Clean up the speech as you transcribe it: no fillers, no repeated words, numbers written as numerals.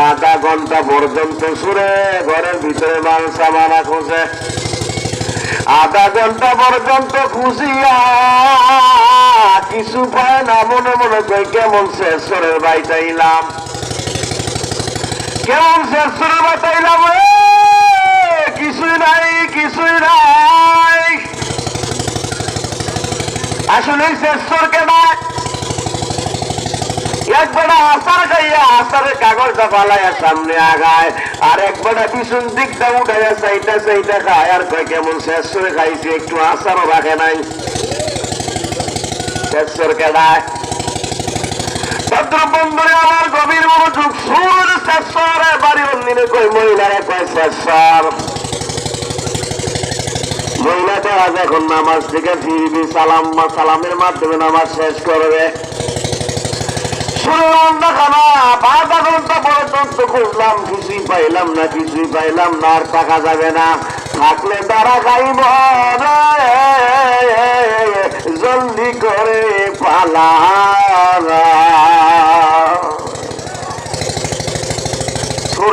আধা ঘন্টা পর্যন্ত সুরে ঘরের ভিতরে মাল সামানা খোঁজে, আধা ঘন্টা পর্যন্ত খুঁজিয়া কিছু পায় না, মনে মনে কই কেমন শেষরের বাইটাইলাম, কেমন শেষরের বাইটাইলাম, কিছুই নাই, কিছুই নাই। আসলে শেষর কেনা একবারে আসার খাইয়া আসারের কাগজটা পালাইয়া সামনে আগায়, আর একবারে পিছন দিকটা উঠাইয়া চাইটা চাইটা খায়, আর কয় কেমন শেষ করে খাইছি, একটু আসারও রাখে নাই। শেষর কেনায় ভদ্রবন্ধুরে আমার গভীর মনোযোগ, সুর শেষর বাড়ি অন্যে কই মহিলারে কয় শেষর। মহিলাটা আজ এখন নামাজ থেকে ফিরবি, সালামের মাধ্যমে নামাজ শেষ করবে। আধা ঘন্টা পর্যন্ত খুঁজলাম, কিছুই পাইলাম না, কিছুই পাইলাম না, আর টাকা যাবে না, থাকলে তারা খাইব, জলদি করে পালা।